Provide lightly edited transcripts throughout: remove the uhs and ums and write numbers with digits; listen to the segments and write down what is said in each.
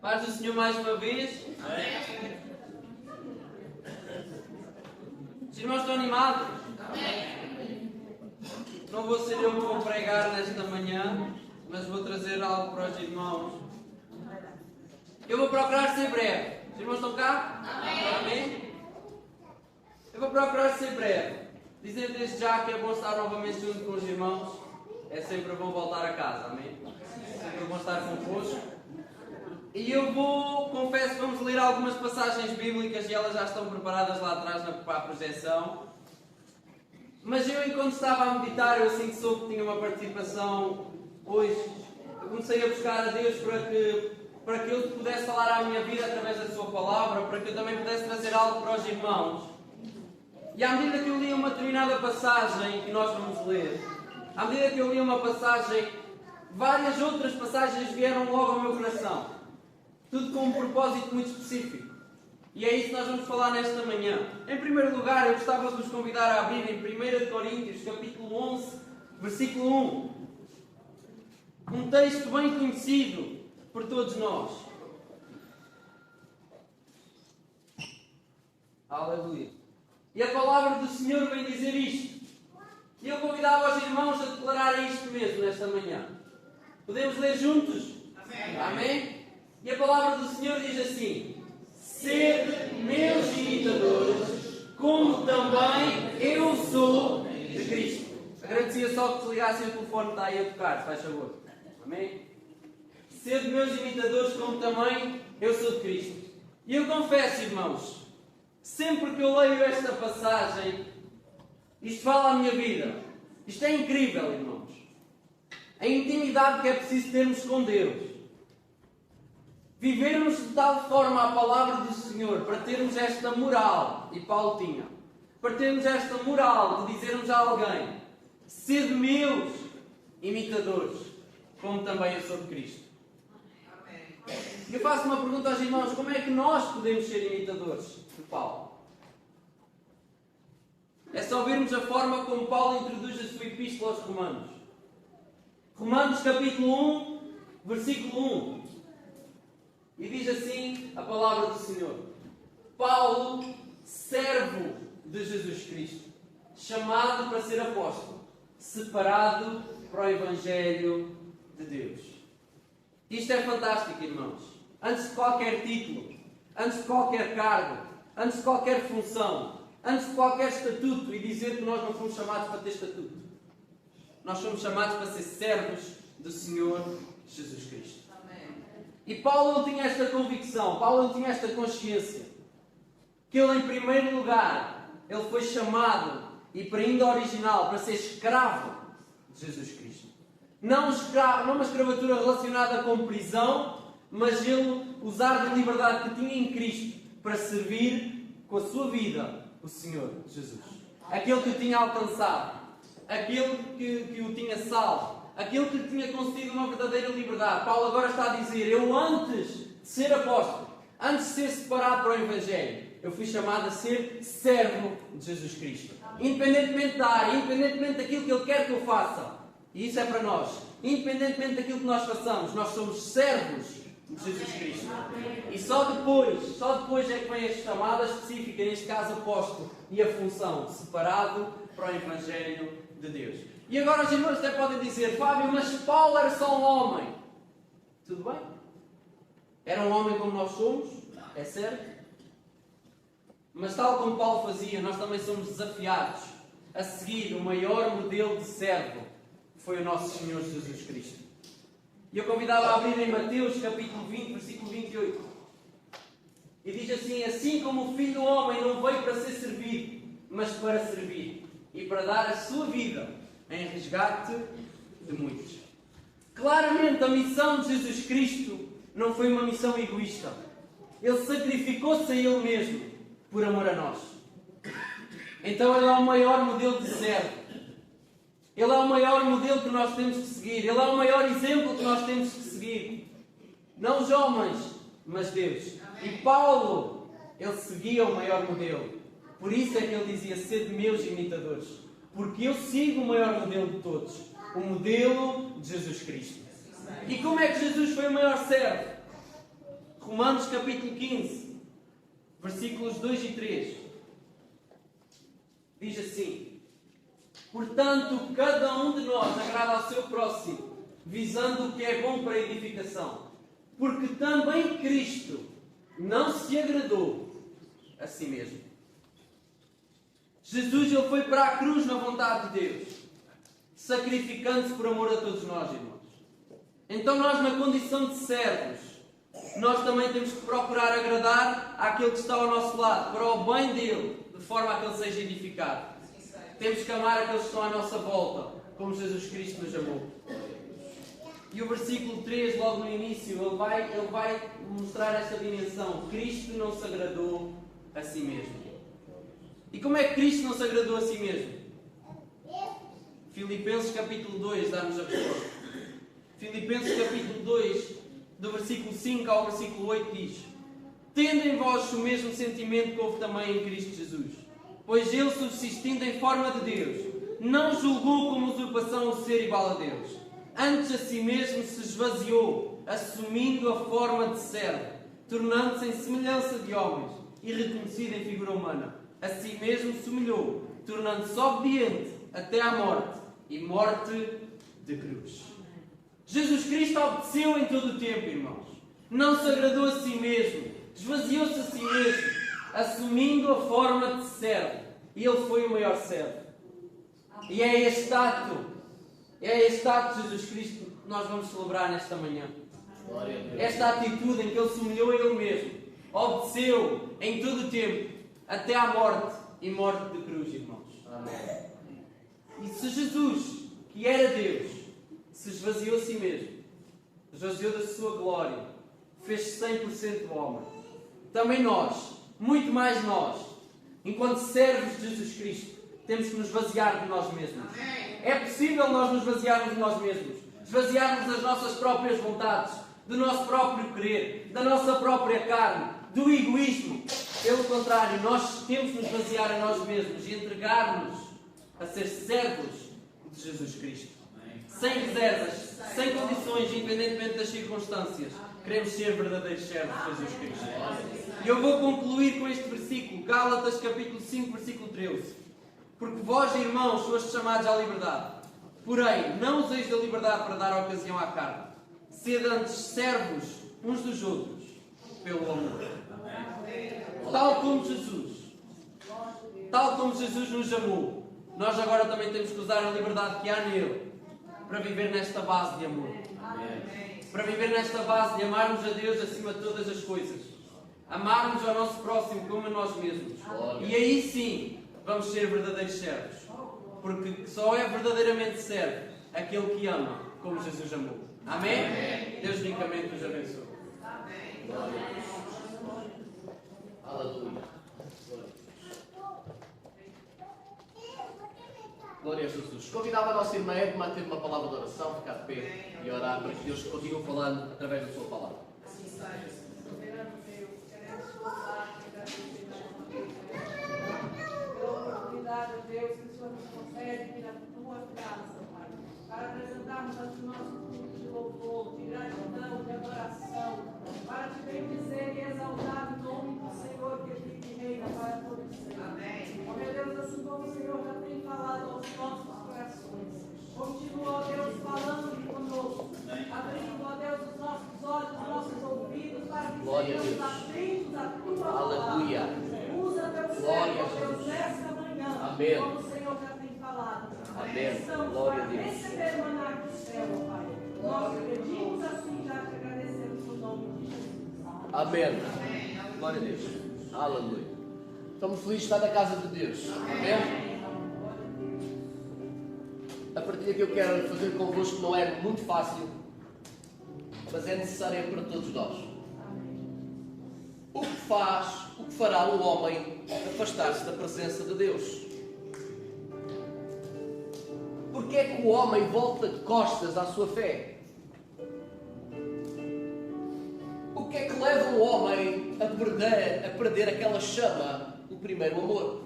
Paz do Senhor mais uma vez. Amém. Os irmãos estão animados? Não vou ser eu que vou pregar nesta manhã, mas vou trazer algo para os irmãos. Eu vou procurar ser breve. Os irmãos estão cá? Amém? Eu vou procurar ser breve. Dizer desde já que é bom estar novamente junto com os irmãos. É sempre bom voltar a casa. Amém? É sempre bom estar convosco. E eu confesso que vamos ler algumas passagens bíblicas e elas já estão preparadas lá atrás para a projeção. Mas eu, enquanto estava a meditar, eu assim que soube que tinha uma participação hoje, eu comecei a buscar a Deus para que eu pudesse falar à minha vida através da sua palavra, para que eu também pudesse trazer algo para os irmãos. E à medida que eu li uma determinada passagem que nós vamos ler, à medida que eu li uma passagem, várias outras passagens vieram logo ao meu coração. Tudo com um propósito muito específico. E é isso que nós vamos falar nesta manhã. Em primeiro lugar, eu gostava de vos convidar a abrir em 1 Coríntios, capítulo 11, versículo 1. Um texto bem conhecido por todos nós. Aleluia. E a palavra do Senhor vem dizer isto. E eu convidava os irmãos a declararem isto mesmo nesta manhã. Podemos ler juntos? Amém. Amém? E a palavra do Senhor diz assim: sede meus imitadores, como também eu sou de Cristo. Agradecia só que desligassem o telefone que está aí a tocar, faz favor. Amém? Sede meus imitadores, como também eu sou de Cristo. E eu confesso, irmãos, sempre que eu leio esta passagem, isto fala à minha vida. Isto é incrível, irmãos. A intimidade que é preciso termos com Deus. Vivermos de tal forma a palavra do Senhor para termos esta moral, e Paulo tinha, para termos esta moral de dizermos a alguém: sede meus imitadores, como também eu sou de Cristo. Eu faço uma pergunta aos irmãos: como é que nós podemos ser imitadores de Paulo? É só vermos a forma como Paulo introduz a sua epístola aos Romanos. Romanos capítulo 1, versículo 1. E diz assim a palavra do Senhor: Paulo, servo de Jesus Cristo, chamado para ser apóstolo, separado para o Evangelho de Deus. Isto é fantástico, irmãos. Antes de qualquer título, antes de qualquer cargo, antes de qualquer função, antes de qualquer estatuto, e dizer que nós não fomos chamados para ter estatuto. Nós somos chamados para ser servos do Senhor Jesus Cristo. E Paulo não tinha esta convicção, Paulo não tinha esta consciência, que ele, em primeiro lugar, ele foi chamado, e para ainda original, para ser escravo de Jesus Cristo. Não uma escravatura relacionada com prisão, mas ele usar da liberdade que tinha em Cristo para servir com a sua vida o Senhor Jesus. Aquele que o tinha alcançado, aquele que o tinha salvo, aquele que lhe tinha concedido uma verdadeira liberdade. Paulo agora está a dizer: eu antes de ser apóstolo, antes de ser separado para o Evangelho, eu fui chamado a ser servo de Jesus Cristo. Independentemente da área, independentemente daquilo que Ele quer que eu faça. E isso é para nós. Independentemente daquilo que nós façamos, nós somos servos de Jesus Cristo. E só depois é que vem a chamada específica, neste caso apóstolo, e a função, separado para o Evangelho de Deus. E agora os irmãos até podem dizer: Fábio, mas Paulo era só um homem. Tudo bem? Era um homem como nós somos, é certo? Mas tal como Paulo fazia, nós também somos desafiados a seguir o maior modelo de servo, que foi o nosso Senhor Jesus Cristo. E eu convidava a abrir em Mateus capítulo 20, versículo 28. E diz assim: assim como o Filho do Homem não veio para ser servido, mas para servir, e para dar a sua vida em resgate de muitos. Claramente a missão de Jesus Cristo não foi uma missão egoísta. Ele sacrificou-se a Ele mesmo por amor a nós. Então Ele é o maior modelo de servo. Ele é o maior modelo que nós temos que seguir. Ele é o maior exemplo que nós temos que seguir. Não os homens, mas Deus. E Paulo, ele seguia o maior modelo. Por isso é que ele dizia: sede meus imitadores. Porque eu sigo o maior modelo de todos. O modelo de Jesus Cristo. E como é que Jesus foi o maior servo? Romanos capítulo 15, versículos 2 e 3. Diz assim: portanto, cada um de nós agrada ao seu próximo, visando o que é bom para a edificação. Porque também Cristo não se agradou a si mesmo. Jesus, ele foi para a cruz na vontade de Deus, sacrificando-se por amor a todos nós, irmãos. Então nós, na condição de servos, nós também temos que procurar agradar àquele que está ao nosso lado, para o bem dele, de forma a que ele seja edificado. Temos que amar aqueles que estão à nossa volta, como Jesus Cristo nos amou. E o versículo 3, logo no início, ele vai mostrar esta dimensão. Cristo não se agradou a si mesmo. E como é que Cristo não se agradou a si mesmo? Filipenses capítulo 2 dá-nos a resposta. Filipenses capítulo 2, do versículo 5 ao versículo 8 diz: tendo em vós o mesmo sentimento que houve também em Cristo Jesus, pois ele, subsistindo em forma de Deus, não julgou como usurpação o ser igual a Deus. Antes a si mesmo se esvaziou, assumindo a forma de servo, tornando-se em semelhança de homens e reconhecido em figura humana. A si mesmo se humilhou, tornando-se obediente até à morte, e morte de cruz. Jesus Cristo obedeceu em todo o tempo, irmãos. Não se agradou a si mesmo, esvaziou-se a si mesmo, assumindo a forma de servo. E ele foi o maior servo. E é este ato de Jesus Cristo que nós vamos celebrar nesta manhã. Esta atitude em que ele se humilhou a ele mesmo, obedeceu em todo o tempo, até à morte e morte de cruz, irmãos. Amém. E se Jesus, que era Deus, se esvaziou a si mesmo, esvaziou da sua glória, fez-se 100% homem, também nós, muito mais nós, enquanto servos de Jesus Cristo, temos que nos esvaziar de nós mesmos. É possível nós nos esvaziarmos de nós mesmos, esvaziarmos das nossas próprias vontades, do nosso próprio querer, da nossa própria carne, do egoísmo. Pelo contrário, nós temos que nos esvaziar a nós mesmos e entregar-nos a ser servos de Jesus Cristo. Sem reservas, sem condições, independentemente das circunstâncias, queremos ser verdadeiros servos de Jesus Cristo. E eu vou concluir com este versículo, Gálatas capítulo 5, versículo 13. Porque vós, irmãos, foste chamados à liberdade. Porém, não useis da liberdade para dar ocasião à carne. Sede antes servos uns dos outros, pelo amor. Tal como Jesus nos amou, nós agora também temos que usar a liberdade que há nele para viver nesta base de amor. Para viver nesta base de amarmos a Deus acima de todas as coisas. Amarmos ao nosso próximo como a nós mesmos. E aí sim vamos ser verdadeiros servos. Porque só é verdadeiramente servo aquele que ama como Jesus amou. Amém? Amém. Deus ricamente nos abençoe. Amém. Aleluia. Glória a Jesus. Convidava a nossa irmã Edma a ter uma palavra de oração, ficar de pé e orar para que Deus continue falando através da sua palavra. Assim seja. Soberano Deus, queremos louvar e agradecer pela oportunidade, Deus, que o Senhor nos concede vir à tua casa, Pai, para apresentarmos a ti nosso culto de louvor, de gratidão, de adoração, para te bendizer e exaltar o nome do Senhor que vive e reina para todos sempre. Amém. Ó meu Deus, assim como o Senhor já tem falado aos nossos corações, continua, ó Deus, falando conosco, abrindo, ó Deus, os nossos olhos, os nossos ouvidos, para que sejamos atentos à tua palavra. Usa teu servo, ó Deus, nesta manhã, amém, como o Senhor já tem falado. Amém. Estamos Glória para a Deus. receber o maná do céu, ó Pai. Nós pedimos assim, já te agradecemos no nome de Jesus. Amém. Glória a Deus. Aleluia. Estamos felizes de estar na casa de Deus. Amém? A partilha que eu quero fazer convosco não é muito fácil, mas é necessária para todos nós. O que fará o homem afastar-se da presença de Deus? Porque é que o homem volta de costas à sua fé? O que é que leva o homem a perder aquela chama, o primeiro amor?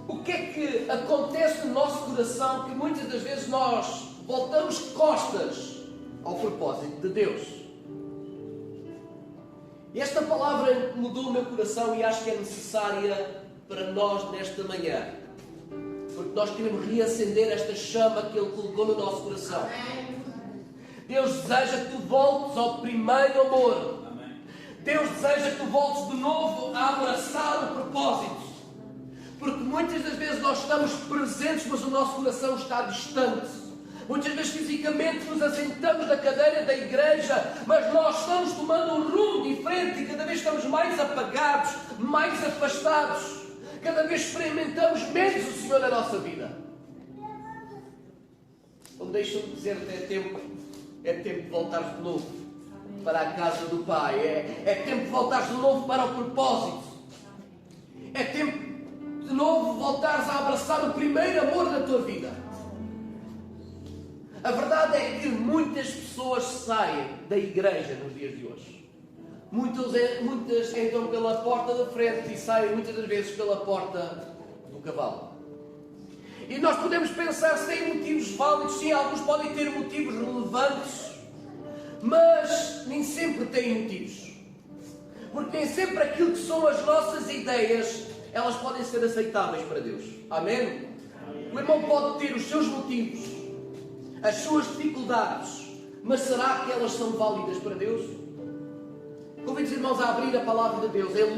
O que é que acontece no nosso coração que muitas das vezes nós voltamos costas ao propósito de Deus. E esta palavra mudou o meu coração e acho que é necessária para nós nesta manhã. Porque nós queremos reacender esta chama que Ele colocou no nosso coração. Deus deseja que tu voltes ao primeiro amor. Deus deseja que tu voltes de novo a abraçar o propósito. Porque muitas das vezes nós estamos presentes, mas o nosso coração está distante. Muitas vezes fisicamente nos assentamos na cadeira da igreja, mas nós estamos tomando um rumo diferente e cada vez estamos mais apagados, mais afastados. Cada vez experimentamos menos o Senhor na nossa vida. Então deixa-me dizer-te, é tempo de voltar de novo para a casa do Pai. É tempo de voltar de novo para o propósito. É tempo de novo voltares a abraçar o primeiro amor da tua vida. A verdade é que muitas pessoas saem da igreja nos dias de hoje. Muitas entram pela porta da frente e saem muitas das vezes pela porta do cavalo. E nós podemos pensar se têm motivos válidos, sim, alguns podem ter motivos relevantes, mas nem sempre têm motivos. Porque nem sempre aquilo que são as nossas ideias, elas podem ser aceitáveis para Deus. Amém? O irmão pode ter os seus motivos, as suas dificuldades, mas será que elas são válidas para Deus? Convido os irmãos a abrir a palavra de Deus em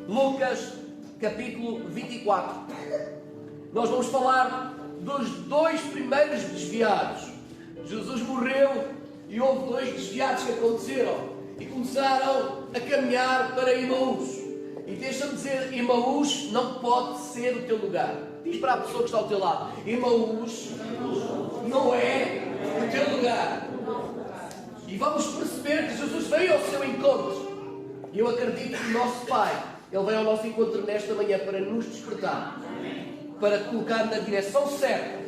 Lucas capítulo 24. Nós vamos falar dos 2 primeiros desviados. Jesus morreu e houve 2 desviados que aconteceram e começaram a caminhar para Emaús. E deixa-me dizer, Emaús não pode ser o teu lugar. Diz para a pessoa que está ao teu lado, Emaús não é o teu lugar. E vamos perceber que Jesus veio ao seu encontro. E eu acredito que o nosso Pai, Ele veio ao nosso encontro nesta manhã para nos despertar, para te colocar na direção certa,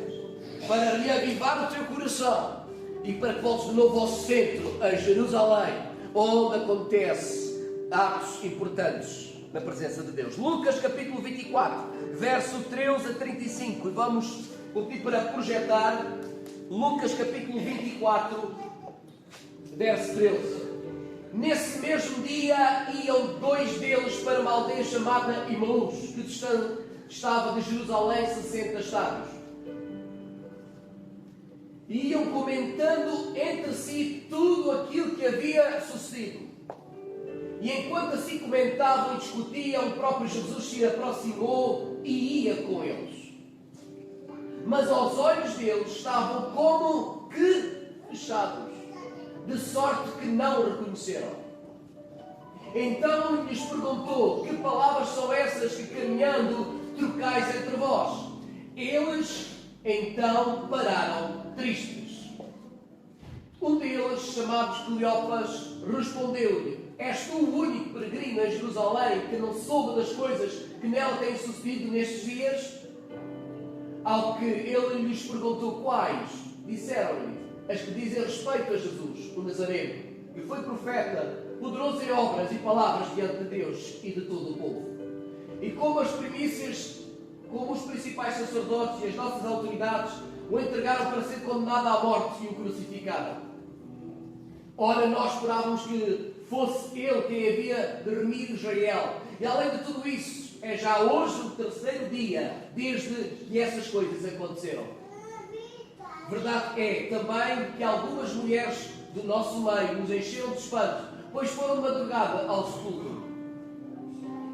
para reavivar o teu coração e para que voltes de novo ao centro, a Jerusalém, onde acontece atos importantes na presença de Deus. Lucas capítulo 24, verso 13 a 35. E vamos pedir para projetar Lucas capítulo 24, verso 13. Nesse mesmo dia iam 2 deles para uma aldeia chamada Emaús, que estava de Jerusalém 60 estádios. E iam comentando entre si tudo aquilo que havia sucedido. E enquanto assim comentavam e discutiam, o próprio Jesus se aproximou e ia com eles. Mas aos olhos deles estavam como que fechados, de sorte que não o reconheceram. Então lhes perguntou: que palavras são essas que caminhando trocais entre vós? Eles então pararam tristes. Um deles, chamado Cleopas, respondeu-lhe: és tu o único peregrino em Jerusalém que não soube das coisas que nela têm sucedido nestes dias? Ao que ele lhes perguntou quais, disseram-lhe: as que dizem respeito a Jesus, o Nazareno, que foi profeta, poderoso em obras e palavras diante de Deus e de todo o povo. E como os principais sacerdotes e as nossas autoridades o entregaram para ser condenado à morte e o crucificaram. Ora, nós esperávamos que fosse ele quem havia de remir Israel. E além de tudo isso, é já hoje o 3º dia desde que essas coisas aconteceram. Verdade é também que algumas mulheres do nosso meio nos encheram de espanto, pois foram de madrugada ao sepulcro.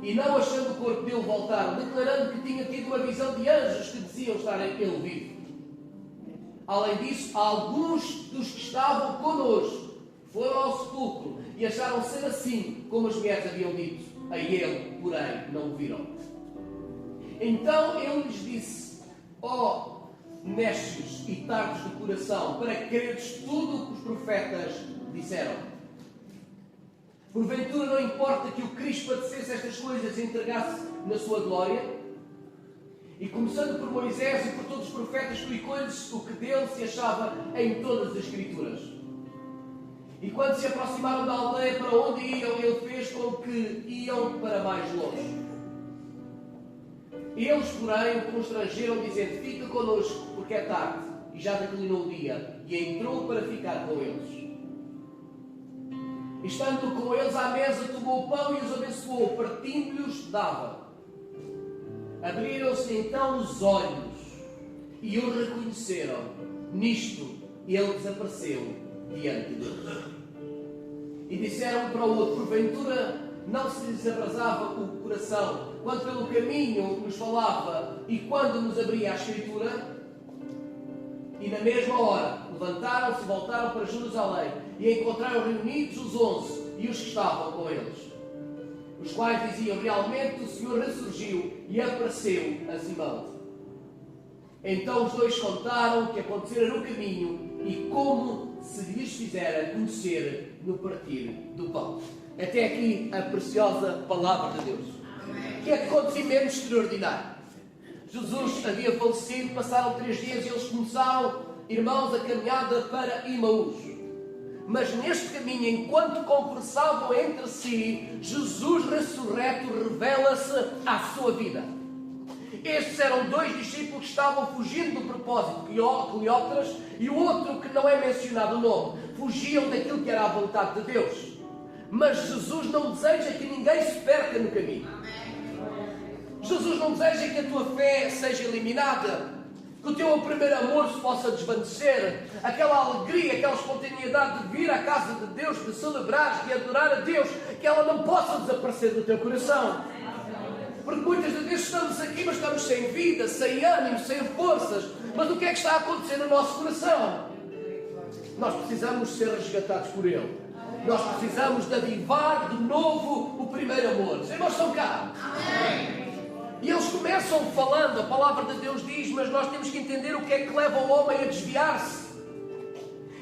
E não achando o corpo dele, voltaram, declarando que tinha tido uma visão de anjos que diziam estar ele vivo. Além disso, alguns dos que estavam connosco foram ao sepulcro e acharam ser assim como as mulheres haviam dito. A ele, porém, não o viram. Então ele lhes disse: ó necios e tardos de coração, para que credes tudo o que os profetas disseram. Porventura não importa que o Cristo padecesse estas coisas e entregasse na sua glória? E começando por Moisés e por todos os profetas, explicou-lhes o que dele se achava em todas as Escrituras. E quando se aproximaram da aldeia para onde iam, ele fez com que iam para mais longe. Eles, porém, o constrangeram, dizendo: fica connosco, porque é tarde, e já declinou o dia, e entrou para ficar com eles. E estando com eles à mesa, tomou o pão e os abençoou, partindo-lhes dava. Abriram-se então os olhos e o reconheceram. Nisto ele desapareceu diante deles. E disseram um para o outro: porventura não se lhes abrasava o coração quando pelo caminho nos falava e quando nos abria a Escritura? E na mesma hora levantaram-se e voltaram para Jerusalém e encontraram reunidos os 11 e os que estavam com eles, os quais diziam: realmente o Senhor ressurgiu e apareceu a Simão. Então os dois contaram o que acontecera no caminho e como se lhes fizera conhecer no partir do pão. Até aqui a preciosa palavra de Deus. Que acontecimento extraordinário! Jesus havia falecido, passaram 3 dias e eles começaram, irmãos, a caminhada para Emaús. Mas neste caminho, enquanto conversavam entre si, Jesus ressurreto revela-se à sua vida. Estes eram 2 discípulos que estavam fugindo do propósito, Cleópatras, e o outro que não é mencionado o nome. Fugiam daquilo que era a vontade de Deus. Mas Jesus não deseja que ninguém se perca no caminho. Jesus não deseja que a tua fé seja eliminada, que o teu primeiro amor se possa desvanecer, aquela alegria, aquela espontaneidade de vir à casa de Deus, de celebrar, de adorar a Deus, que ela não possa desaparecer do teu coração. Porque muitas das vezes estamos aqui, mas estamos sem vida, sem ânimo, sem forças. Mas o que é que está a acontecer no nosso coração? Nós precisamos ser resgatados por Ele. Nós precisamos de avivar de novo o primeiro amor. Os irmãos estão cá. Amém. E eles começam falando, a palavra de Deus diz, mas nós temos que entender o que é que leva o homem a desviar-se.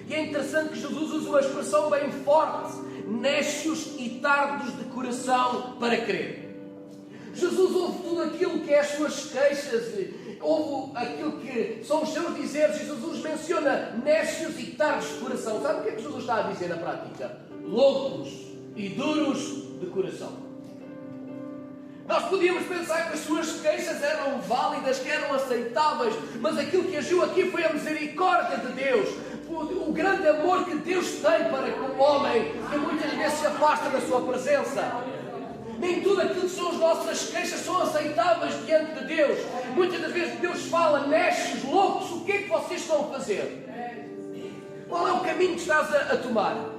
E é interessante que Jesus usa uma expressão bem forte: nécios e tardos de coração para crer. Jesus ouve tudo aquilo que é as suas queixas, ouve aquilo que são os seus dizeres, e Jesus menciona nécios e tardos de coração. Sabe o que é que Jesus está a dizer na prática? Loucos e duros de coração. Nós podíamos pensar que as suas queixas eram válidas, que eram aceitáveis, mas aquilo que agiu aqui foi a misericórdia de Deus, o grande amor que Deus tem para com o homem, que muitas vezes se afasta da sua presença. Nem tudo aquilo que são as nossas queixas são aceitáveis diante de Deus. Muitas das vezes Deus fala: nécios, loucos, o que é que vocês estão a fazer? Qual é o caminho que estás a tomar?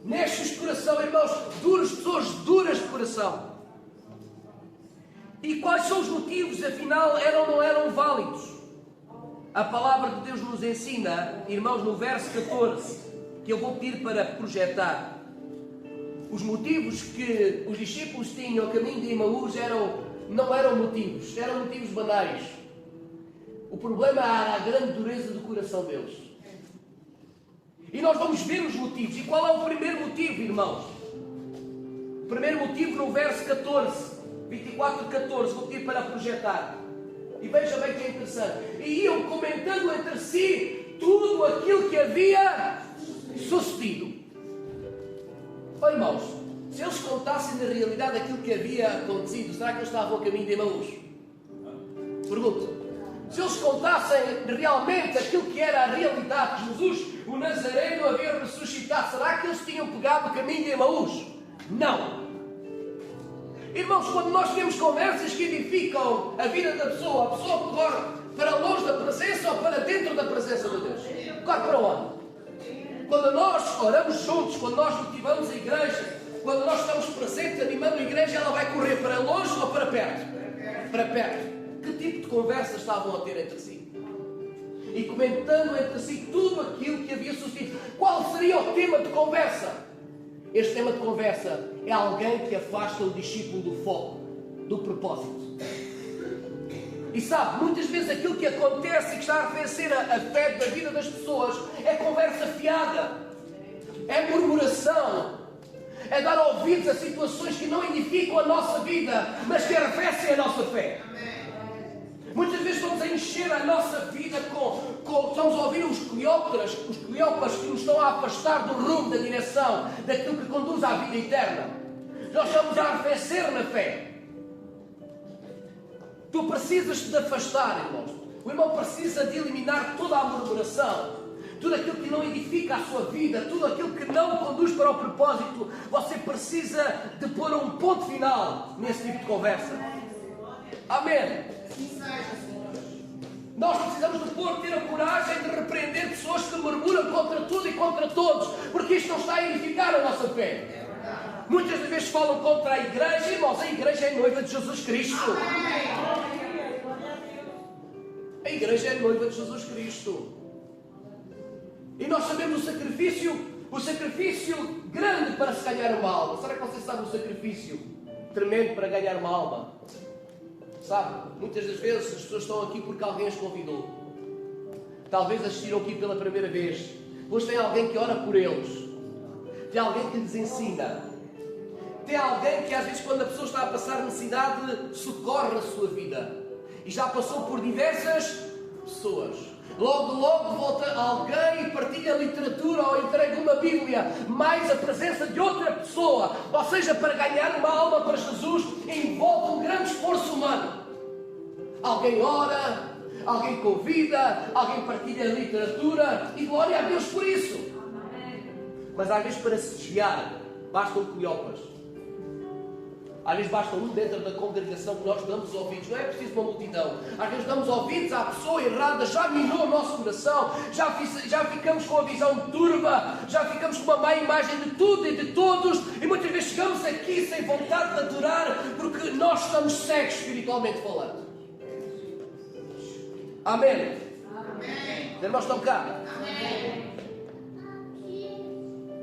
Nécios de coração, irmãos, duros, pessoas duras de coração. E quais são os motivos, afinal, eram ou não eram válidos? A palavra de Deus nos ensina, irmãos, no verso 14, que eu vou pedir para projetar. Os motivos que os discípulos tinham ao caminho de Emaús não eram motivos, eram motivos banais. O problema era a grande dureza do coração deles. E nós vamos ver os motivos. E qual é o primeiro motivo, irmãos? O primeiro motivo no verso 14, 24-14, vou pedir para projetar. E veja bem que é interessante. E iam comentando entre si tudo aquilo que havia sucedido. Oh, irmãos, se eles contassem na realidade aquilo que havia acontecido, será que eles estavam ao caminho de Emaús? Pergunto. Se eles contassem realmente aquilo que era a realidade, Jesus, o Nazareno, havia ressuscitado, será que eles tinham pegado o caminho de Emaús? Não. Irmãos, quando nós temos conversas que edificam a vida da pessoa, a pessoa corre para longe da presença ou para dentro da presença de Deus? Corre para onde? Quando nós oramos juntos, quando nós motivamos a igreja, quando nós estamos presentes animando a igreja, ela vai correr para longe ou para perto? Para perto. Que tipo de conversas estavam a ter entre si? E comentando entre si tudo aquilo que havia sucedido. Qual seria o tema de conversa? Este tema de conversa é alguém que afasta o discípulo do foco, do propósito. E sabe, muitas vezes aquilo que acontece e que está a arrefecer a fé da vida das pessoas é conversa fiada, é murmuração, é dar ouvidos a situações que não edificam a nossa vida, mas que arrefecem a nossa fé. Muitas vezes estamos a encher a nossa vida estamos a ouvir os Cleópatras que nos estão a afastar do rumo, da direção, daquilo que conduz à vida eterna. Nós estamos a arrefecer na fé. Tu precisas de afastar, irmãos. O irmão precisa de eliminar toda a murmuração, tudo aquilo que não edifica a sua vida, tudo aquilo que não conduz para o propósito. Você precisa de pôr um ponto final nesse tipo de conversa. Amém. Nós precisamos de ter a coragem de repreender pessoas que murmuram contra tudo e contra todos, porque isto não está a edificar a nossa fé. Muitas das vezes falam contra a igreja, irmãos, a igreja é noiva de Jesus Cristo. A igreja é noiva de Jesus Cristo. E nós sabemos o sacrifício grande para se ganhar uma alma. Será que você sabe o sacrifício tremendo para ganhar uma alma? Sabe, muitas das vezes as pessoas estão aqui porque alguém as convidou. Talvez assistiram aqui pela primeira vez. Hoje tem alguém que ora por eles. Tem alguém que lhes ensina. Tem alguém que às vezes quando a pessoa está a passar necessidade, socorre a sua vida. E já passou por diversas pessoas. Logo volta alguém e partilha literatura ou entrega uma Bíblia, mais a presença de outra pessoa. Ou seja, para ganhar uma alma para Jesus, envolve um grande esforço humano. Alguém ora, alguém convida, alguém partilha literatura e glória a Deus por isso. Mas às vezes para se desviar, bastam colhopas. Às vezes basta um dentro da congregação que nós damos ouvidos. Não é preciso uma multidão. Às vezes damos ouvidos à pessoa errada, já minou o nosso coração, já ficamos com a visão turva, já ficamos com uma má imagem de tudo e de todos, e muitas vezes chegamos aqui sem vontade de adorar, porque nós estamos cegos espiritualmente falando. Amém? Amém. Os irmãos estão cá? Amém.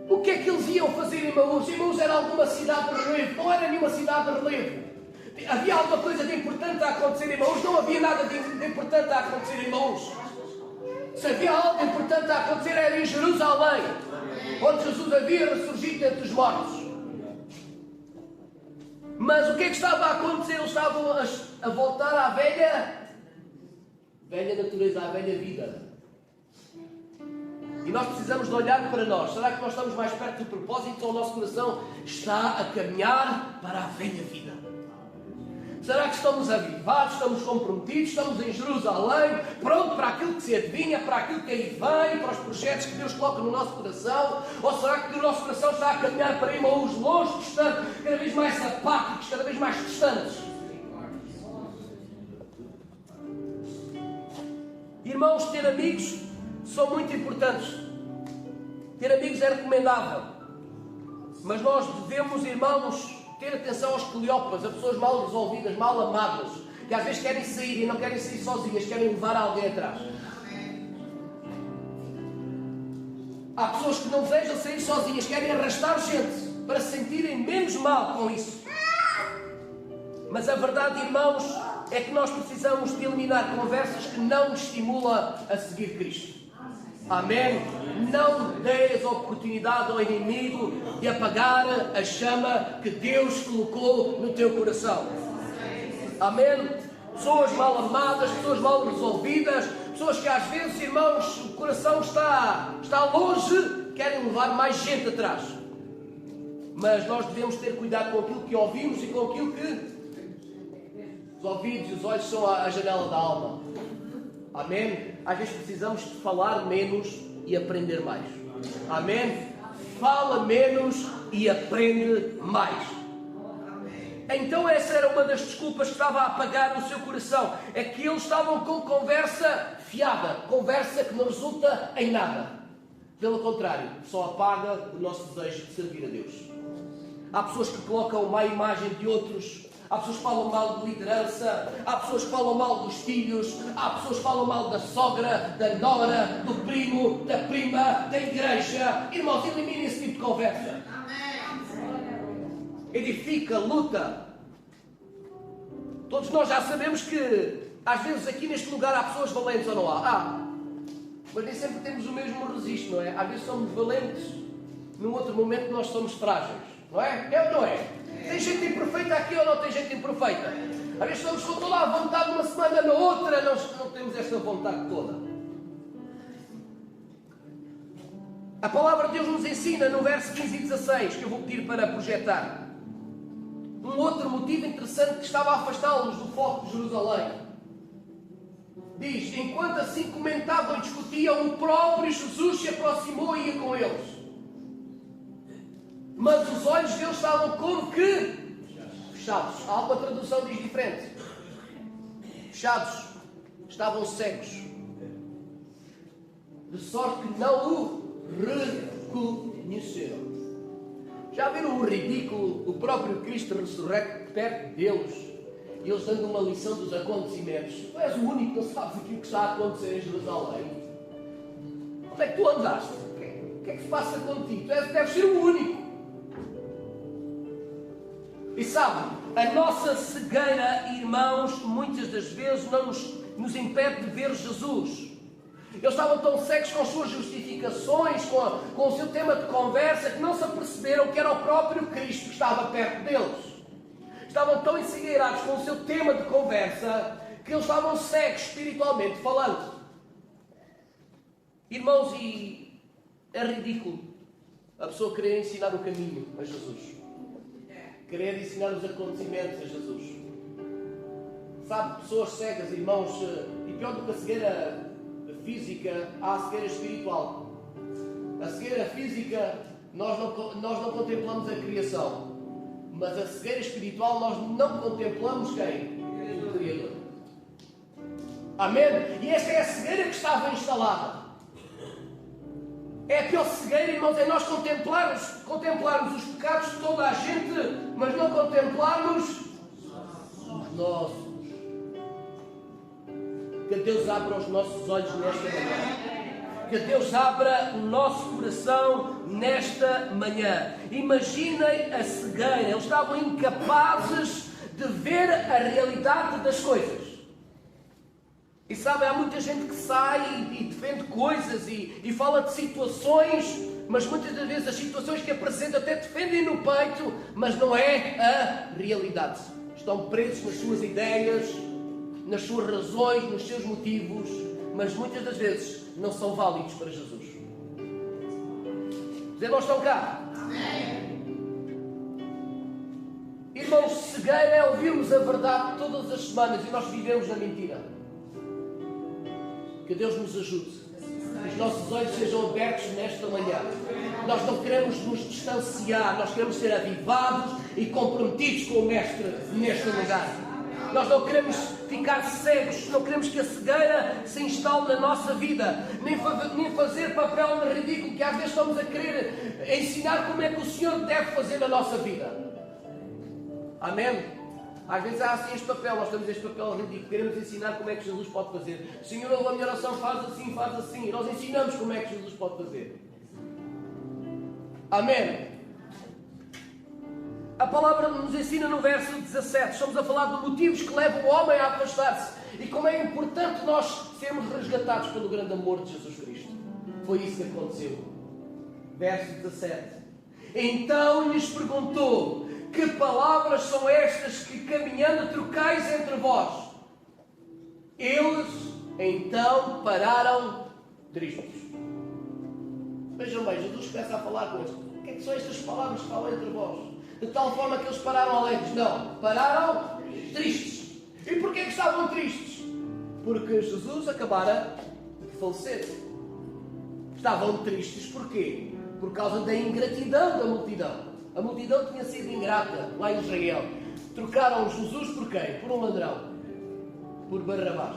O que é que eles iam fazer em Emaús? Emaús era alguma cidade de relevo, não era nenhuma cidade de relevo. Havia alguma coisa de importante a acontecer em Emaús? Não havia nada de importante a acontecer em Emaús. Se havia algo importante a acontecer era em Jerusalém, onde Jesus havia ressurgido entre os mortos. Mas o que é que estava a acontecer? Eles estavam a voltar à velha natureza, à velha vida. E nós precisamos de olhar para nós. Será que nós estamos mais perto do propósito ou o nosso coração está a caminhar para a velha vida? Será que estamos avivados, estamos comprometidos, estamos em Jerusalém, pronto para aquilo que se adivinha, para aquilo que aí vem, para os projetos que Deus coloca no nosso coração? Ou será que o nosso coração está a caminhar para Emaús, longe, distante, cada vez mais apáticos, cada vez mais distantes? Irmãos, ter amigos são muito importantes. Ter amigos é recomendável. Mas nós devemos, irmãos, ter atenção aos coliopas, a pessoas mal resolvidas, mal amadas, que às vezes querem sair e não querem sair sozinhas, querem levar alguém atrás. Há pessoas que não desejam sair sozinhas, querem arrastar gente para se sentirem menos mal com isso. Mas a verdade, irmãos, é que nós precisamos de eliminar conversas que não nos estimulam a seguir Cristo. Amém? Não dês oportunidade ao inimigo de apagar a chama que Deus colocou no teu coração. Amém? Pessoas mal amadas, pessoas mal resolvidas, pessoas que às vezes, irmãos, o coração está longe, querem levar mais gente atrás. Mas nós devemos ter cuidado com aquilo que ouvimos e com aquilo que... Os ouvidos e os olhos são a janela da alma. Amém? Às vezes precisamos de falar menos e aprender mais. Amém? Fala menos e aprende mais. Então essa era uma das desculpas que estava a apagar o seu coração. É que eles estavam com conversa fiada. Conversa que não resulta em nada. Pelo contrário, só apaga o nosso desejo de servir a Deus. Há pessoas que colocam má imagem de outros. Há pessoas que falam mal de liderança, há pessoas que falam mal dos filhos, há pessoas que falam mal da sogra, da nora, do primo, da prima, da igreja. Irmãos, eliminem esse tipo de conversa. Edifica, luta. Todos nós já sabemos que, às vezes, aqui neste lugar há pessoas valentes ou não há? Mas nem sempre temos o mesmo registro, não é? Às vezes somos valentes, num outro momento nós somos frágeis, não é? É ou não é? Tem gente imperfeita aqui ou não tem gente imperfeita? Às vezes estamos com toda a vontade uma semana, na outra não temos esta vontade toda. A palavra de Deus nos ensina no verso 15 e 16, que eu vou pedir para projetar, um outro motivo interessante que estava a afastá-los do foco de Jerusalém. Diz, enquanto assim comentavam e discutiam, o próprio Jesus se aproximou e ia com eles. Mas os olhos deles estavam como que fechados. Há uma tradução diz diferente. Fechados. Estavam cegos. De sorte que não o reconheceram. Já viram o ridículo? O próprio Cristo ressurrecto perto deles. E eles dando uma lição dos acontecimentos. Tu és o único que não sabes aquilo que está a acontecer em Jerusalém. Onde é que tu andaste? O que é que se passa contigo? Tu deves ser o único. E sabe, a nossa cegueira, irmãos, muitas das vezes não nos impede de ver Jesus. Eles estavam tão cegos com as suas justificações, com o seu tema de conversa, que não se aperceberam que era o próprio Cristo que estava perto deles. Estavam tão encegueirados com o seu tema de conversa que eles estavam cegos espiritualmente falando. Irmãos, e é ridículo a pessoa querer ensinar o caminho a Jesus. Querer ensinar os acontecimentos a Jesus. Sabe, pessoas cegas, irmãos, e pior do que a cegueira física, há a cegueira espiritual. A cegueira física, nós não contemplamos a criação. Mas a cegueira espiritual, nós não contemplamos quem? O Criador. Amém? E esta é a cegueira que estava instalada. É a pior cegueira, irmãos, é nós contemplarmos os pecados de toda a gente, mas não contemplarmos os nossos. Que Deus abra os nossos olhos nesta manhã. Que Deus abra o nosso coração nesta manhã. Imaginem a cegueira. Eles estavam incapazes de ver a realidade das coisas. E sabem, há muita gente que sai e defende coisas e fala de situações, mas muitas das vezes as situações que apresentam até defendem no peito, mas não é a realidade. Estão presos nas suas ideias, nas suas razões, nos seus motivos, mas muitas das vezes não são válidos para Jesus. Os irmãos estão cá? Irmãos, cegueira é ouvirmos a verdade todas as semanas e nós vivemos na mentira. Que Deus nos ajude. Que os nossos olhos sejam abertos nesta manhã. Nós não queremos nos distanciar, nós queremos ser avivados e comprometidos com o Mestre neste lugar. Nós não queremos ficar cegos, não queremos que a cegueira se instale na nossa vida, nem fazer papel de ridículo que às vezes estamos a querer ensinar como é que o Senhor deve fazer na nossa vida. Amém? Às vezes há assim este papel, nós temos este papel ridículo, queremos ensinar como é que Jesus pode fazer. Senhor, ouve a minha oração, faz assim, e nós ensinamos como é que Jesus pode fazer. Amém? A palavra nos ensina no verso 17, estamos a falar de motivos que levam o homem a afastar-se e como é importante nós sermos resgatados pelo grande amor de Jesus Cristo. Foi isso que aconteceu. Verso 17. Então lhes perguntou: que palavras são estas que caminhando trocais entre vós? Eles então pararam tristes. Vejam bem, Jesus começa a falar com eles. O que é que são estas palavras que falam entre vós? De tal forma que eles pararam alegres. Não, pararam tristes. E porquê que estavam tristes? Porque Jesus acabara de falecer. Estavam tristes porquê? Por causa da ingratidão da multidão. A multidão tinha sido ingrata lá em Israel. Trocaram Jesus por quem? Por um ladrão. Por Barrabás.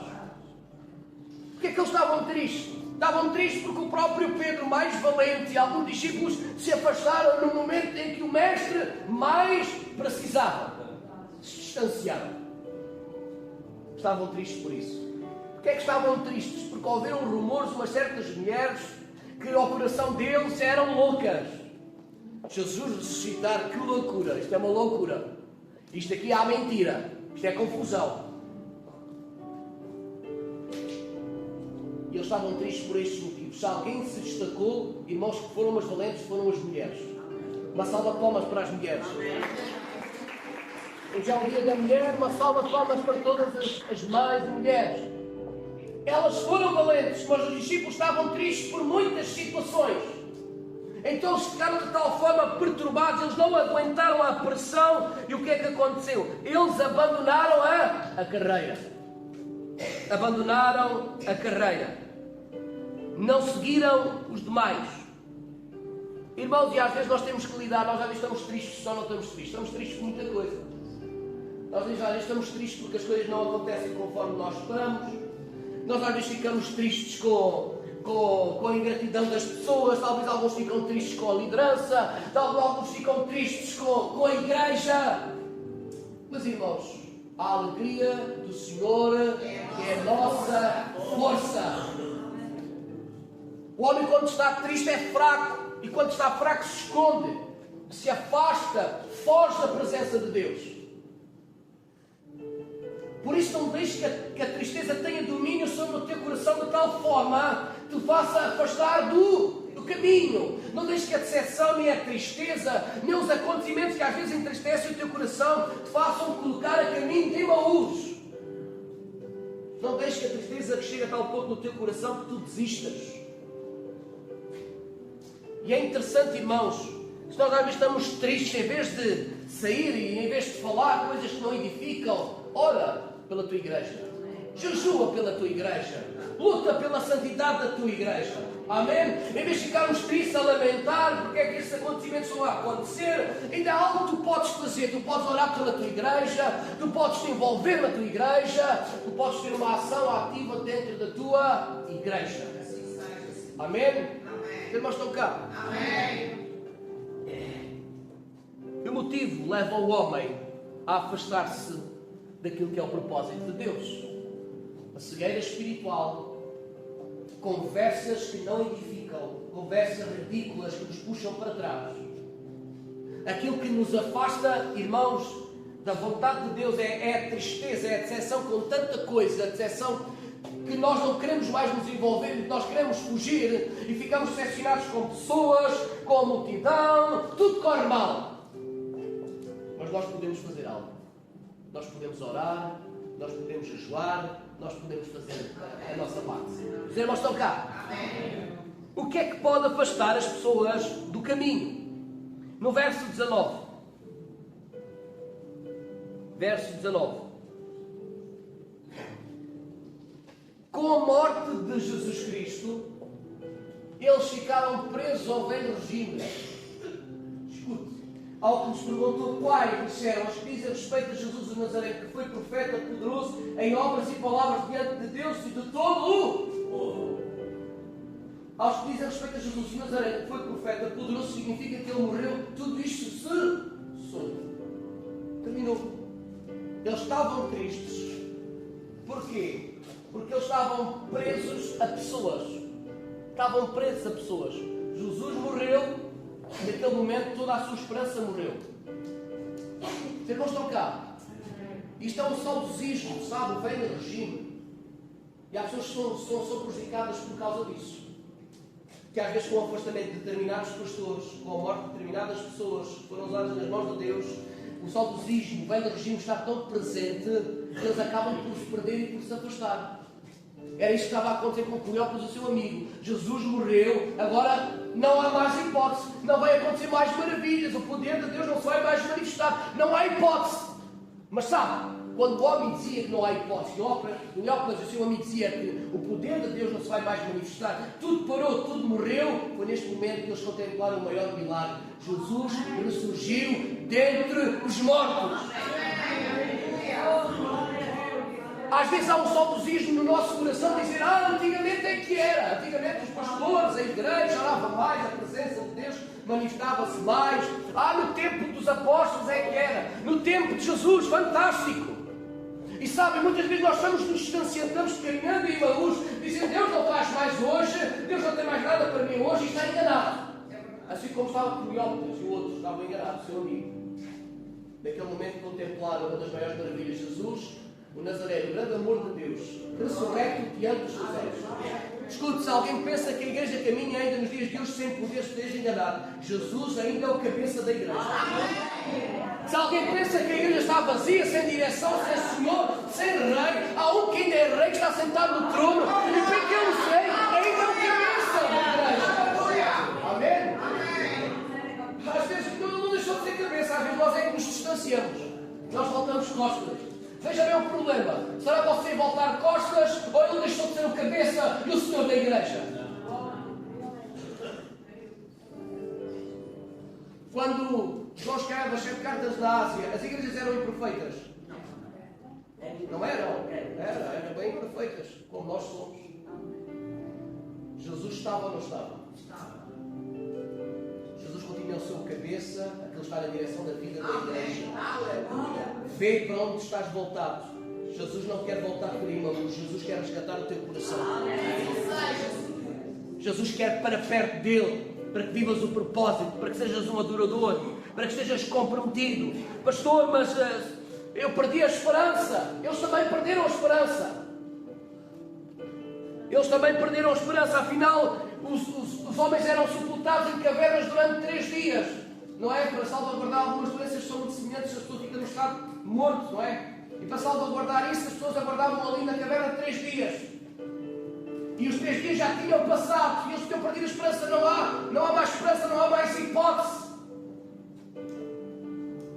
Porquê que eles estavam tristes? Estavam tristes porque o próprio Pedro, mais valente, e alguns discípulos se afastaram no momento em que o Mestre mais precisava. Se distanciaram. Estavam tristes por isso. Porquê é que estavam tristes? Porque ouviram rumores de umas certas mulheres que ao coração deles eram loucas. Jesus ressuscitar, que loucura! Isto é uma loucura. Isto aqui há mentira. Isto é confusão. E eles estavam tristes por estes motivos. Se alguém se destacou, irmãos que foram as valentes, foram as mulheres. Uma salva de palmas para as mulheres. Hoje é o dia da mulher, uma salva de palmas para todas as mães e mulheres. Elas foram valentes, mas os discípulos estavam tristes por muitas situações. Então eles ficaram de tal forma perturbados, eles não aguentaram a pressão. E o que é que aconteceu? Eles abandonaram a carreira. abandonaram a carreira. Não seguiram os demais. Irmãos, e às vezes nós temos que lidar, nós às vezes estamos tristes, só não estamos tristes. Estamos tristes por muita coisa. Nós às vezes estamos tristes porque as coisas não acontecem conforme nós esperamos. Nós às vezes ficamos tristes com a ingratidão das pessoas. Talvez alguns ficam tristes com a liderança. Talvez alguns ficam tristes com a igreja. Mas irmãos, a alegria do Senhor é a nossa força. O homem quando está triste é fraco. E quando está fraco se esconde. Se afasta. Foge da presença de Deus. Por isso não deixes que a tristeza tenha domínio sobre o teu coração de tal forma que te faça afastar do caminho. Não deixes que a decepção, nem a tristeza, nem os acontecimentos que às vezes entristecem o teu coração te façam colocar a caminho de Emaús. Não deixes que a tristeza chegue a tal ponto no teu coração que tu desistas. E é interessante, irmãos, se nós às vezes estamos tristes, em vez de sair e em vez de falar coisas que não edificam, ora pela tua igreja, jejua pela tua igreja, luta pela santidade da tua igreja, amém? Em vez de ficarmos tristes a lamentar porque é que esses acontecimentos estão a acontecer, ainda há algo que tu podes fazer. Tu podes orar pela tua igreja, tu podes te envolver na tua igreja, tu podes ter uma ação ativa dentro da tua igreja, amém? Os irmãos estão cá? Amém. O motivo leva o homem a afastar-se daquilo que é o propósito de Deus. A cegueira espiritual, conversas que não edificam, conversas ridículas que nos puxam para trás. Aquilo que nos afasta, irmãos, da vontade de Deus é a tristeza, é a decepção com tanta coisa, a decepção que nós não queremos mais nos envolver, nós queremos fugir e ficamos decepcionados com pessoas, com a multidão, tudo corre mal. Mas nós podemos fazer algo. Nós podemos orar, nós podemos jejuar, nós podemos fazer a nossa parte. Os irmãos estão cá? O que é que pode afastar as pessoas do caminho? No verso 19. Verso 19. Com a morte de Jesus Cristo, eles ficaram presos ao velho regime. Escute, ao que nos perguntou Pai, disseram aos que dizem respeito a Jesus de Nazaré, que foi profeta poderoso em obras e palavras diante de Deus e de todo o povo. Aos que dizem respeito a Jesus de Nazaré, que foi profeta poderoso, significa que ele morreu. Tudo isto se sonhou. Terminou. Eles estavam tristes. Porquê? Porque eles estavam presos a pessoas. Estavam presos a pessoas. Jesus morreu. Naquele momento toda a sua esperança morreu. Vocês não estão cá. Isto é um saudosismo, sabe? O velho regime. E há pessoas que são prejudicadas por causa disso. Que às vezes com o afastamento de determinados pastores, com a morte de determinadas pessoas que foram usadas nas mãos de Deus, o saudosismo, o velho regime está tão presente que eles acabam por se perder e por se afastar. Era isso que estava a acontecer com Cleópas, o seu amigo. Jesus morreu, agora não há mais hipótese, não vai acontecer mais maravilhas, o poder de Deus não se vai mais manifestar, não há hipótese. Mas sabe, quando o homem dizia que não há hipótese, Cleópas, o seu amigo, dizia que o poder de Deus não se vai mais manifestar, tudo parou, tudo morreu, foi neste momento que eles contemplaram o maior milagre. Jesus ressurgiu dentre os mortos. Às vezes há um saudosismo no nosso coração de dizer, antigamente é que era. Antigamente os pastores, a igreja, orava mais, a presença de Deus manifestava-se mais. No tempo dos apóstolos é que era. No tempo de Jesus, fantástico. E sabem, muitas vezes nós nos distanciando, estamos caminhando em Emaús, dizendo, Deus não faz mais hoje, Deus não tem mais nada para mim hoje, e está enganado. Assim como estava Cleópas e o outro estava enganado, seu amigo. Naquele momento contemplaram uma das maiores maravilhas de Jesus, o Nazareno, o grande amor de Deus, ressurrecto diante dos seus olhos. Escute, se alguém pensa que a igreja caminha ainda nos dias de hoje sem poder, esteja enganado. Jesus ainda é o cabeça da igreja. Se alguém pensa que a igreja está vazia, sem direção, sem Senhor, sem Rei, há um que ainda é Rei, que está sentado no trono, e para que eu sei, ainda é o cabeça da igreja. Amém? Às vezes não deixou de ser cabeça, às vezes nós é que nos distanciamos. Nós voltamos costas. Veja bem o problema. Será você voltar de costas ou ele deixou de ser o cabeça e o senhor da igreja? Quando João escreve as 7 cartas da Ásia, as igrejas eram imperfeitas? Não eram? Eram bem imperfeitas, como nós somos. Jesus estava ou não estava? Jesus continua a ser o cabeça, aquele está na direção da vida da igreja. Vê para onde estás voltado. Jesus não quer voltar para uma luz, Jesus quer resgatar o teu coração. Jesus quer para perto dele, para que vivas o propósito, para que sejas um adorador, para que estejas comprometido. Pastor, mas eu perdi a esperança. Eles também perderam a esperança. Eles também perderam a esperança. Afinal, os homens eram sepultados em cavernas durante 3 dias. Não é? Para salvaguardar algumas doenças que são muito semelhantes, as pessoas ficam no estado morto, não é? E para salvaguardar isso, as pessoas aguardavam ali na caverna 3 dias. E os 3 dias já tinham passado. E eles tinham perdido a esperança. Não há mais esperança, não há mais hipótese.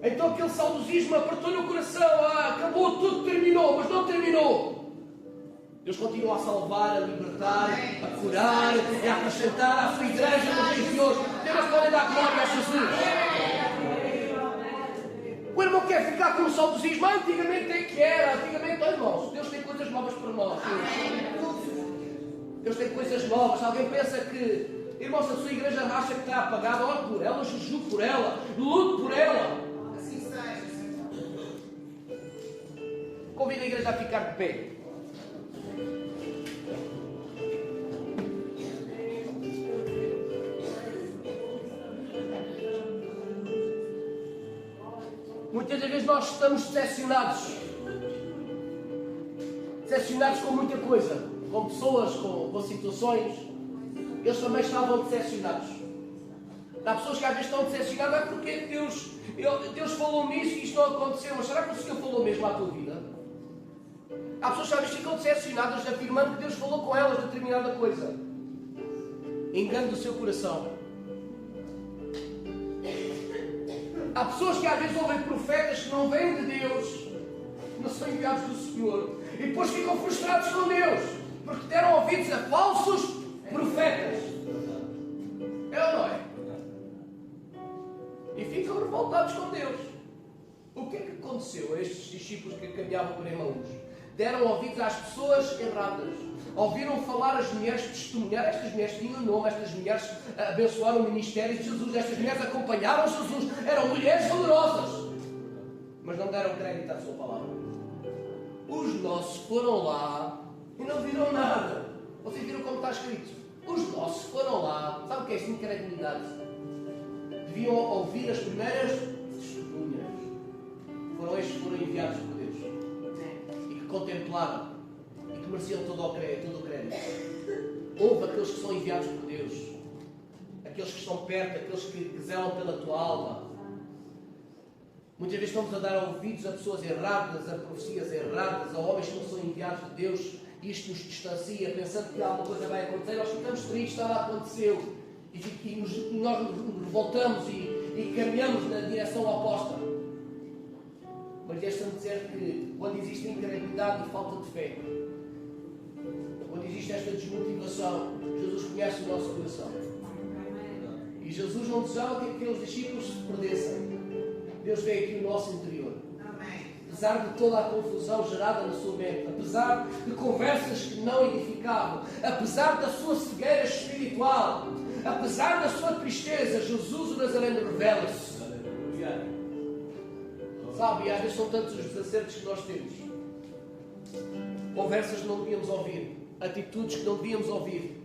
Então aquele saudosismo apertou no coração. Acabou, tudo terminou. Mas não terminou. Deus continua a salvar, a libertar, a curar, a acrescentar à sua igreja nos dias de hoje. Deus pode dar glória a Jesus. O irmão quer ficar com o saudosismo. Antigamente é que era. Antigamente, irmãos, Deus tem coisas novas para nós. Deus tem coisas novas. Alguém pensa que, irmãos, a sua igreja acha que está apagada, ore por ela, jejue por ela, lute por ela. Assim seja. Convido a igreja a ficar de pé. Muitas vezes nós estamos decepcionados com muita coisa, com pessoas, com situações. Eles também estavam decepcionados. Há pessoas que às vezes estão decepcionadas porque Deus falou nisso e isto não aconteceu. Mas será que o Senhor falou mesmo à tua vida? Há pessoas que às vezes ficam decepcionadas afirmando que Deus falou com elas de determinada coisa. Engano do seu coração. Há pessoas que às vezes ouvem profetas que não vêm de Deus, que não são enviados do Senhor, e depois ficam frustrados com Deus, porque deram ouvidos a falsos profetas. É ou não é? E ficam revoltados com Deus. O que é que aconteceu a estes discípulos que caminhavam por Emaús? Deram ouvidos às pessoas erradas. Ouviram falar as mulheres testemunhar. Estas mulheres tinham nome, estas mulheres abençoaram o ministério de Jesus, estas mulheres acompanharam Jesus, eram mulheres valorosas, mas não deram crédito à sua palavra. Os nossos foram lá e não viram nada. Vocês viram como está escrito? Os nossos foram lá. Sabe o que é isso? Incredulidade. Deviam ouvir as primeiras testemunhas. Foram estes que foram enviados por Deus e que contemplaram e que mereciam todo o crédito. Houve aqueles que são enviados por Deus, aqueles que estão perto, aqueles que zelam pela tua alma. Muitas vezes estamos a dar ouvidos a pessoas erradas, a profecias erradas, a homens que não são enviados de Deus, e isto nos distancia, pensando que alguma coisa vai acontecer. Nós ficamos tristes, nada aconteceu, e nós nos revoltamos e caminhamos na direção oposta. Mas deixa-me dizer que quando existe incredulidade e falta de fé, quando existe esta desmotivação, Jesus conhece o nosso coração. E Jesus não desejava que aqueles discípulos se perdessem. Deus vê aqui o nosso interior. Apesar de toda a confusão gerada na sua mente, apesar de conversas que não edificavam, apesar da sua cegueira espiritual, apesar da sua tristeza, Jesus o Nazareno revela-se. Sabe, e às vezes são tantos os desacertos que nós temos. Conversas que não devíamos ouvir, atitudes que não devíamos ouvir,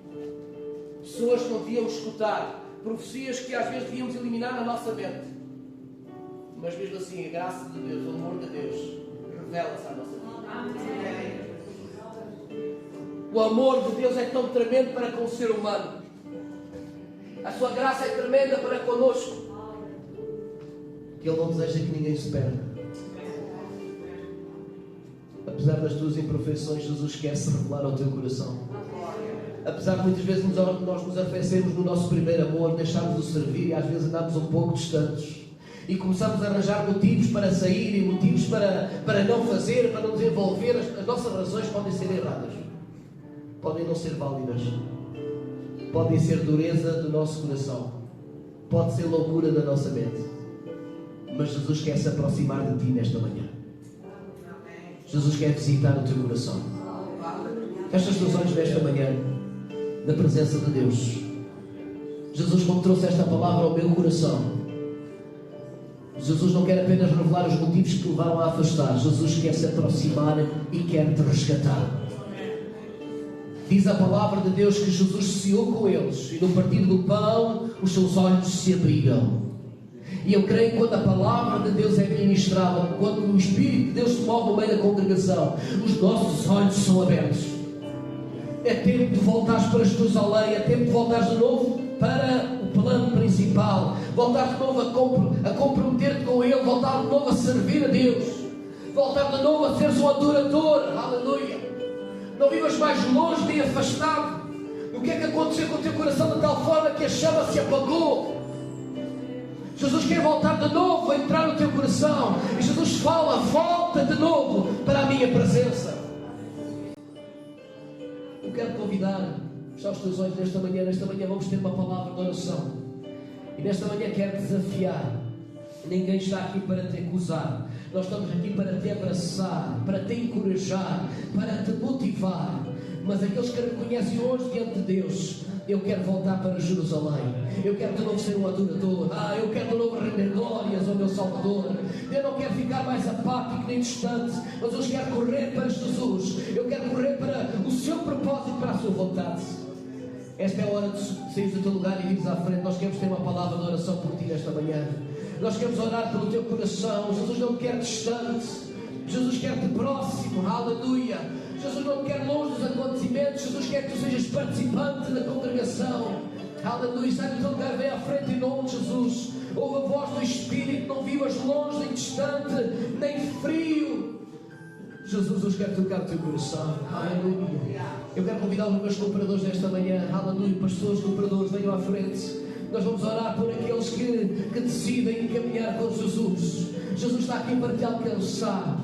pessoas que não devíamos escutar, profecias que às vezes devíamos eliminar na nossa mente. Mas mesmo assim, a graça de Deus, o amor de Deus, revela-se à nossa vida. O amor de Deus é tão tremendo para com o ser humano. A sua graça é tremenda para connosco, que Ele não deseja que ninguém se perca. Apesar das tuas imperfeições, Jesus quer se revelar ao teu coração. Apesar de muitas vezes nós nos arrefecermos no nosso primeiro amor, deixarmos o servir e às vezes andamos um pouco distantes. e começamos a arranjar motivos para sair e motivos para não fazer, para não desenvolver, as nossas razões podem ser erradas, podem não ser válidas, podem ser dureza do nosso coração, pode ser loucura da nossa mente, mas Jesus quer se aproximar de ti nesta manhã. Jesus quer visitar o teu coração. Fecha os teus olhos nesta manhã, na presença de Deus. Jesus, como trouxe esta palavra ao meu coração, Jesus não quer apenas revelar os motivos que te levaram a afastar. Jesus quer se aproximar e quer te resgatar. Diz a palavra de Deus que Jesus ceou com eles e no partir do pão os seus olhos se abriram. E eu creio que quando a palavra de Deus é ministrada, quando o Espírito de Deus se move no meio da congregação, os nossos olhos são abertos. É tempo de voltares para Jerusalém, é tempo de voltares de novo para o plano principal, voltar de novo a comprometer-te com Ele, voltar de novo a servir a Deus, voltar de novo a seres um adorador. Aleluia! Não vivas mais longe nem afastado. O que é que aconteceu com o teu coração de tal forma que a chama se apagou? Jesus quer voltar de novo a entrar no teu coração. E Jesus fala: volta de novo para a minha presença. Eu quero te convidar, fechar os teus olhos nesta manhã. Nesta manhã vamos ter uma palavra de oração. E nesta manhã quero desafiar. Ninguém está aqui para te acusar. Nós estamos aqui para te abraçar, para te encorajar, para te motivar. Mas aqueles que reconhecem hoje diante de Deus: eu quero voltar para Jerusalém, eu quero de novo ser um adorador, eu quero de novo render glórias ao meu Salvador. Eu não quero ficar mais apático nem distante, mas hoje quero correr para Jesus. Eu quero correr para o seu propósito, para a sua vontade. Esta é a hora de sair do teu lugar e vires à frente. Nós queremos ter uma palavra de oração por ti nesta manhã. Nós queremos orar pelo teu coração. Jesus não te quer distante, Jesus quer-te próximo. Aleluia! Jesus não te quer longe dos acontecimentos. Jesus quer que tu sejas participante da congregação. Aleluia! Sai do teu lugar, vem à frente em nome de Jesus. Ouve a voz do Espírito. Não vivas longe, nem distante, nem frio. Jesus hoje quer tocar o teu coração. Aleluia! Eu quero convidar os meus cooperadores nesta manhã. Aleluia! Pastores, cooperadores, venham à frente. Nós vamos orar por aqueles que decidem caminhar com Jesus. Jesus está aqui para te alcançar.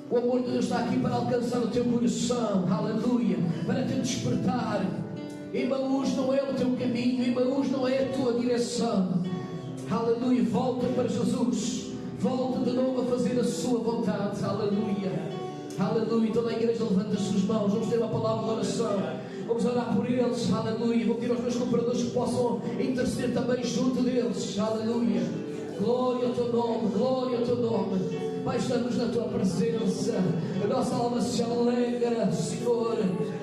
O amor de Deus está aqui para alcançar o teu coração. Aleluia! Para te despertar. Emaús não é o teu caminho, Emaús não é a tua direção. Aleluia! Volta para Jesus. Volta de novo a fazer a sua vontade. Aleluia! Aleluia! Toda a igreja levanta as suas mãos. Vamos ter uma palavra de oração. Vamos orar por eles. Aleluia! Vou pedir aos meus cooperadores que possam interceder também junto deles. Aleluia! Glória ao teu nome, glória ao teu nome. Pai, estamos na tua presença. A nossa alma se alegra, Senhor,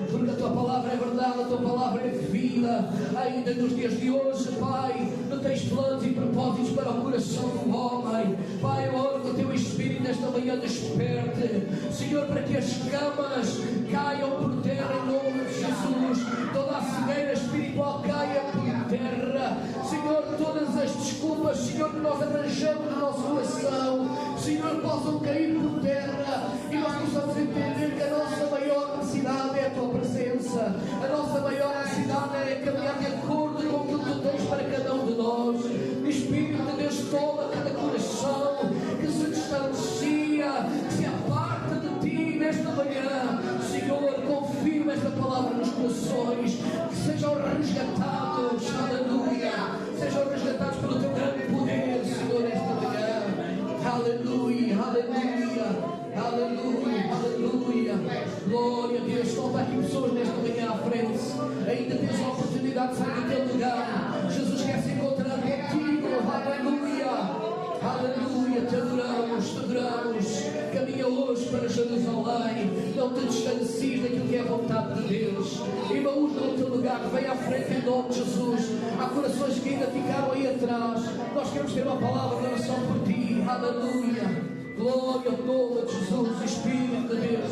porque a tua palavra é verdade, a tua palavra é vida. Ainda nos dias de hoje, Pai, tu tens planos e propósitos para o coração do homem. Pai, eu oro que o teu Espírito nesta manhã desperte, Senhor, para que as camas caiam por terra em nome de Jesus. Toda a cegueira espiritual caia por terra. Senhor, todas as desculpas, Senhor, que nós arranjamos no nosso coração, Senhor, possam cair por terra e nós possamos entender que a nossa maior necessidade é a tua presença. A nossa maior necessidade é caminhar de acordo com o que tu tens para cada um de nós. Espírito de Deus, toma cada coração que se distancia, que se aparta de ti nesta manhã. Senhor, confirma esta palavra nos corações, que sejam resgatados, aleluia, sejam resgatados pelo teu grande poder, Senhor, esta manhã. Aleluia, aleluia, aleluia, aleluia. Glória a Deus. Falta aqui pessoas nesta manhã à frente. Ainda tens a oportunidade de sair do teu lugar. Jesus quer se encontrar contigo. Aleluia, aleluia. Te adoramos, te adoramos. Caminha hoje para Jerusalém. Não te distancies daquilo que é a vontade de Deus. Emaús no teu lugar. Vem à frente em nome de Jesus. Há corações que ainda ficaram aí atrás. Nós queremos ter uma palavra de oração por ti. Aleluia. Glória ao nome de Jesus, Espírito de Deus.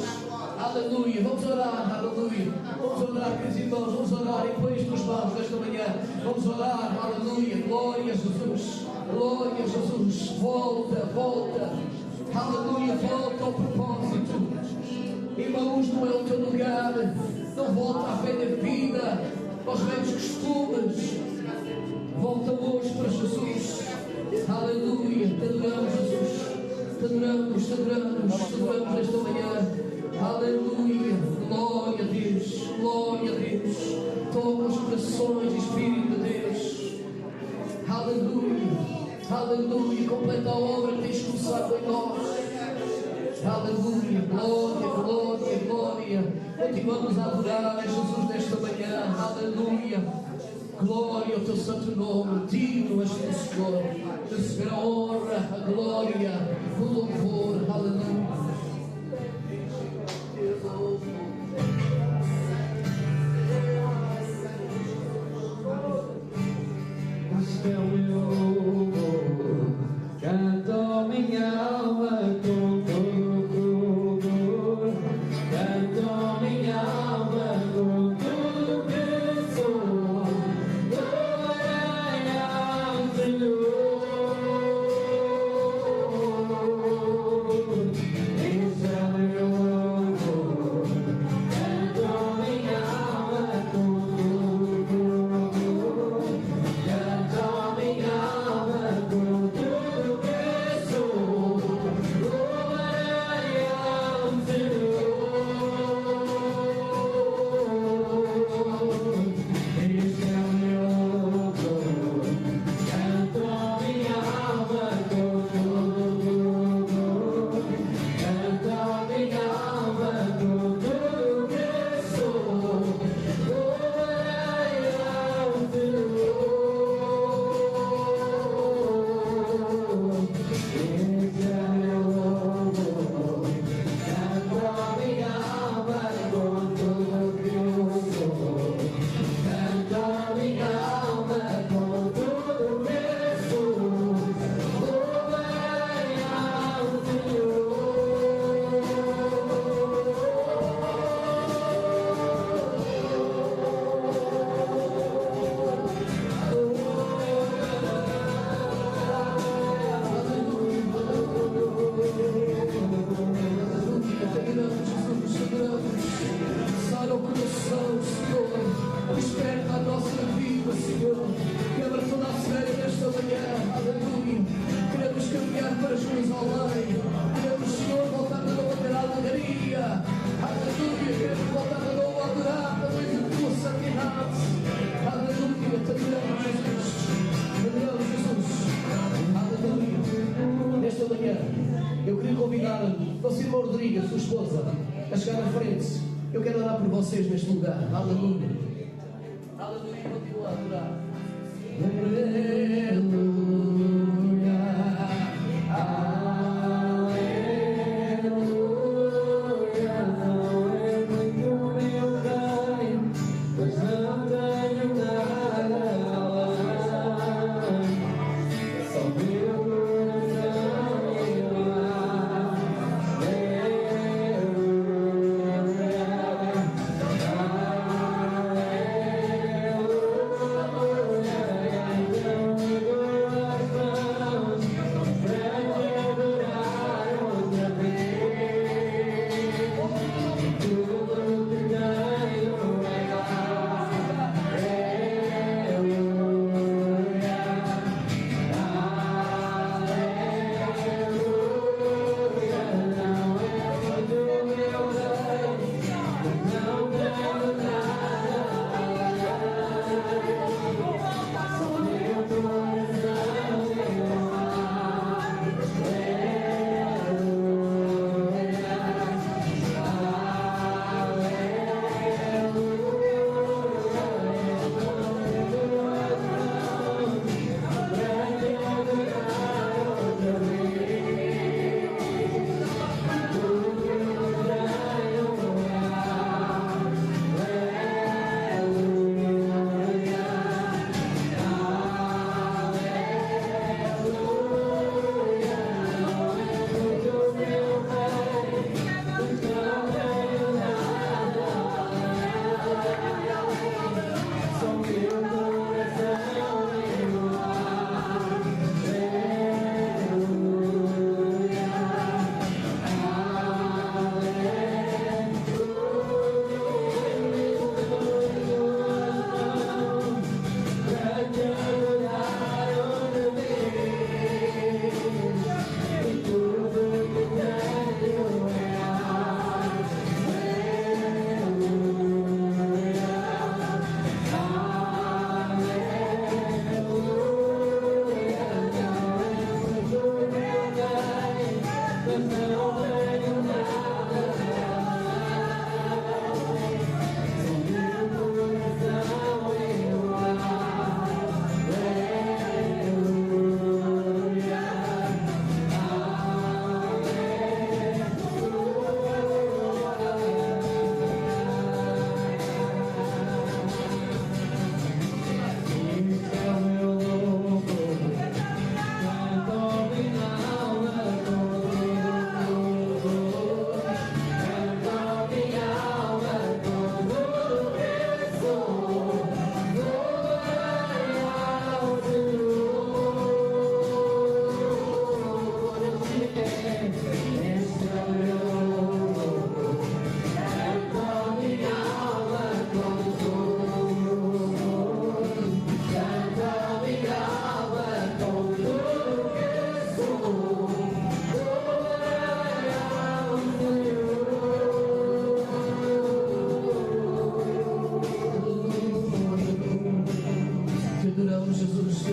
Aleluia. Vamos orar, aleluia. Vamos orar, queridos irmãos. Vamos orar e põe as tuas mãos nesta manhã. Vamos orar, aleluia. Glória a Jesus. Glória a Jesus. Volta, volta. Aleluia. Volta ao propósito. Emaús não é o teu lugar. Não volta à velha vida, aos velhos costumes. Volta hoje para Jesus. Aleluia. Te adoramos, Jesus. Te adoramos, te adoramos, te adoramos nesta manhã. Aleluia. Glória a Deus. Glória a Deus. Toca os corações, Espírito de Deus. Aleluia. Aleluia. Completa a obra que tens começado em nós. Aleluia, glória, glória, glória. Continuamos a adorar a Jesus nesta manhã. Aleluia. Glória ao teu santo nome. Digno és tu, Senhor, de receber a honra, a glória, o louvor. Aleluia. Este é o meu louvor, canto minha alma com todo louvor, canto minha alma com tudo que sou, louvarei ao Senhor. Este é o meu louvor, canto minha alma com todo louvor, canto minha alma com tudo que sou, louvarei ao Senhor. Este é o meu louvor, canto minha alma com todo louvor, canto minha alma com tudo que sou, louvarei ao Senhor. Este é meu louvor, canto minha alma com tudo que eu sou, canto minha alma com tudo que sou, louvarei ao Senhor. Adoramos, Jesus, adoramos. Sara o coração, Senhor. Desperta a nossa vida, Senhor. Quebra toda a série nesta manhã. Aleluia. Queremos caminhar para Jerusalém. Queremos, Senhor, voltar de novo a ter alegria. Aleluia. Queremos voltar de novo a adorar a luz da tua santidade. Aleluia. Te adoramos, Jesus. Te adoramos, Jesus. Aleluia. Nesta manhã, eu queria convidar você, irmão Rodrigues, sua esposa, a chegar à frente. Eu quero orar por vocês neste lugar. Aleluia. Aleluia. Continua a adorar. Aleluia. Aleluia, não é muito meu bem, pois não tenho nada além, só meu coração e amar. Aleluia,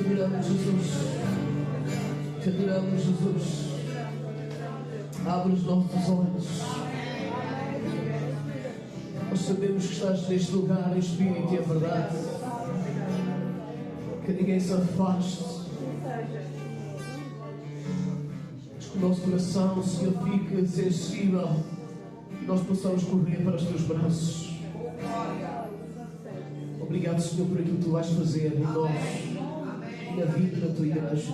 adoramos, Jesus. Te adoramos, Jesus. Abre os nossos olhos. Nós sabemos que estás neste lugar em espírito e é verdade. Que ninguém se afaste. Mas que o nosso coração, Senhor, fique sensível e nós possamos correr para os teus braços. Obrigado, Senhor, por aquilo que tu vais fazer em nós e na vida da tua igreja.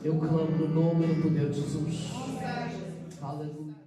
Eu clamo no nome e no poder de Jesus. Aleluia.